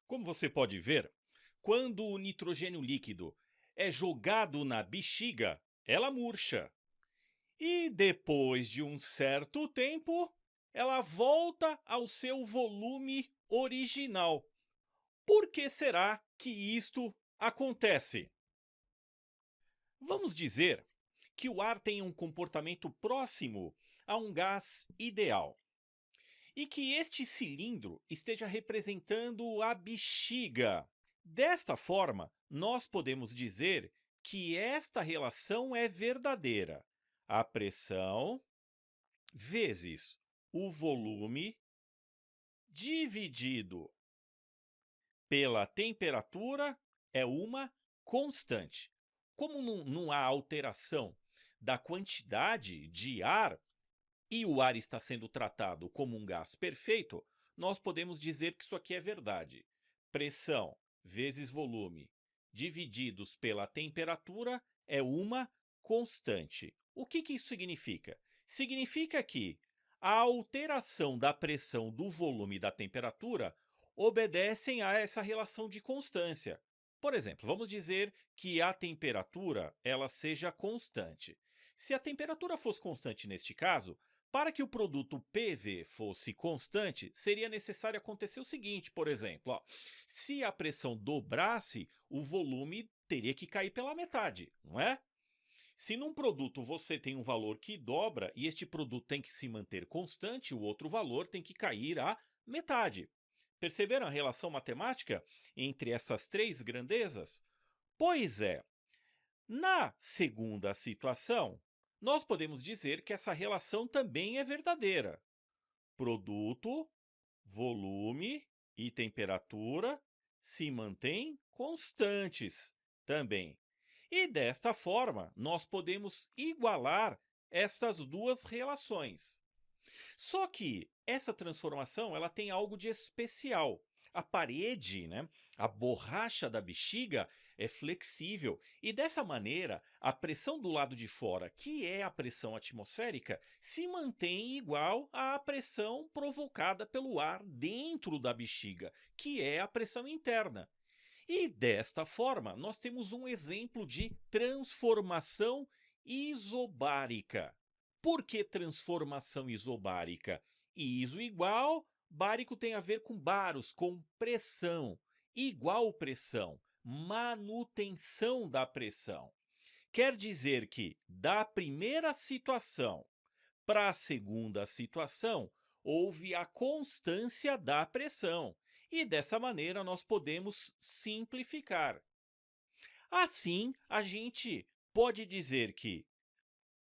Como você pode ver, quando o nitrogênio líquido é jogado na bexiga, ela murcha. E depois de um certo tempo, ela volta ao seu volume original. Por que será que isto acontece? Vamos dizer que o ar tem um comportamento próximo a um gás ideal e que este cilindro esteja representando a bexiga. Desta forma, nós podemos dizer que esta relação é verdadeira. A pressão vezes o volume dividido pela temperatura é uma constante. Como não há alteração da quantidade de ar e o ar está sendo tratado como um gás perfeito, nós podemos dizer que isso aqui é verdade. Pressão vezes volume divididos pela temperatura é uma constante. O que isso significa? Significa que a alteração da pressão, do volume e da temperatura obedecem a essa relação de constância. Por exemplo, vamos dizer que a temperatura ela seja constante. Se a temperatura fosse constante neste caso, para que o produto PV fosse constante, seria necessário acontecer o seguinte, por exemplo, ó, se a pressão dobrasse, o volume teria que cair pela metade, não é? Se num produto você tem um valor que dobra e este produto tem que se manter constante, o outro valor tem que cair à metade. Perceberam a relação matemática entre essas três grandezas? Pois é, na segunda situação, nós podemos dizer que essa relação também é verdadeira. Produto, volume e temperatura se mantêm constantes também. E desta forma, nós podemos igualar estas duas relações. Só que essa transformação ela tem algo de especial. A parede, né, a borracha da bexiga é flexível e dessa maneira a pressão do lado de fora, que é a pressão atmosférica, se mantém igual à pressão provocada pelo ar dentro da bexiga, que é a pressão interna. E desta forma, nós temos um exemplo de transformação isobárica. Por que transformação isobárica? Iso igual, bárico tem a ver com baros, com pressão. Igual pressão, manutenção da pressão. Quer dizer que da primeira situação para a segunda situação, houve a constância da pressão. E dessa maneira nós podemos simplificar. Assim, a gente pode dizer que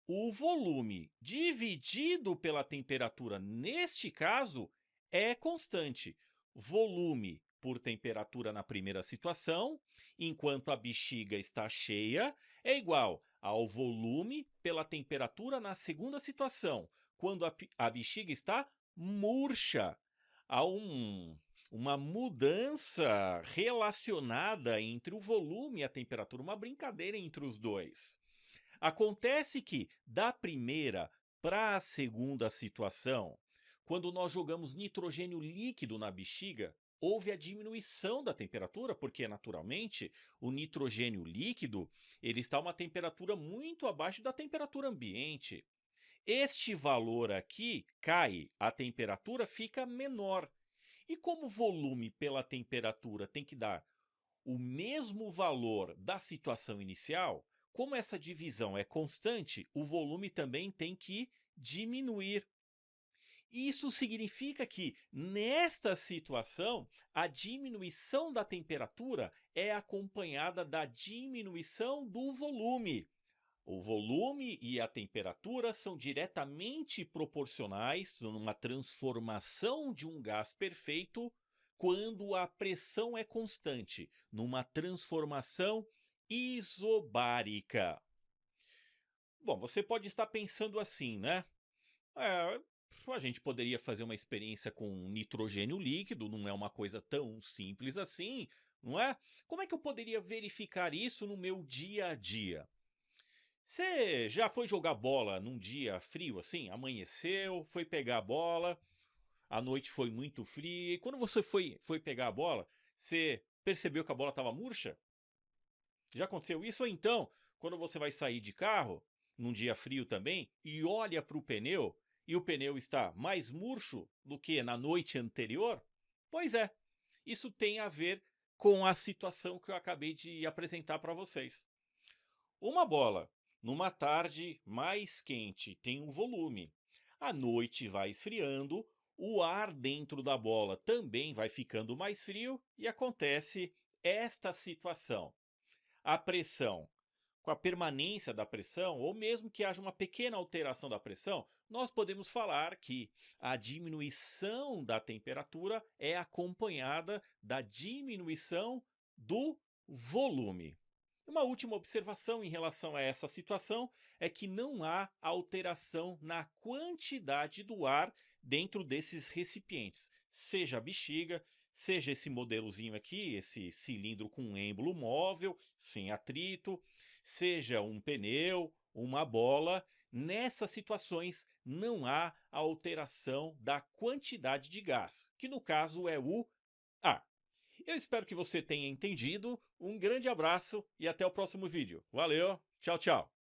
o volume dividido pela temperatura, neste caso, é constante. Volume por temperatura na primeira situação, enquanto a bexiga está cheia, é igual ao volume pela temperatura na segunda situação, quando a bexiga está murcha. Há uma mudança relacionada entre o volume e a temperatura, uma brincadeira entre os dois. Acontece que, da primeira para a segunda situação, quando nós jogamos nitrogênio líquido na bexiga, houve a diminuição da temperatura, porque naturalmente o nitrogênio líquido ele está a uma temperatura muito abaixo da temperatura ambiente. Este valor aqui cai, a temperatura fica menor. E como o volume pela temperatura tem que dar o mesmo valor da situação inicial, como essa divisão é constante, o volume também tem que diminuir. Isso significa que, nesta situação, a diminuição da temperatura é acompanhada da diminuição do volume. O volume e a temperatura são diretamente proporcionais numa transformação de um gás perfeito quando a pressão é constante, numa transformação isobárica. Bom, você pode estar pensando assim, né? É, a gente poderia fazer uma experiência com nitrogênio líquido, não é uma coisa tão simples assim, não é? Como é que eu poderia verificar isso no meu dia a dia? Você já foi jogar bola num dia frio assim? Amanheceu, foi pegar a bola, a noite foi muito fria, e quando você foi pegar a bola, Você percebeu que a bola estava murcha? Já aconteceu isso? Ou então, quando você vai sair de carro, num dia frio também, e olha para o pneu, e o pneu está mais murcho do que na noite anterior? Pois é, isso tem a ver com a situação que eu acabei de apresentar para vocês. Uma bola, numa tarde mais quente, tem um volume. À noite vai esfriando, o ar dentro da bola também vai ficando mais frio e acontece esta situação. A pressão, com a permanência da pressão, ou mesmo que haja uma pequena alteração da pressão, nós podemos falar que a diminuição da temperatura é acompanhada da diminuição do volume. Uma última observação em relação a essa situação é que não há alteração na quantidade do ar dentro desses recipientes, seja a bexiga, seja esse modelozinho aqui, esse cilindro com um êmbolo móvel, sem atrito, seja um pneu, uma bola. Nessas situações não há alteração da quantidade de gás, que no caso é o ar. Eu espero que você tenha entendido. Um grande abraço e até o próximo vídeo. Valeu, tchau, tchau.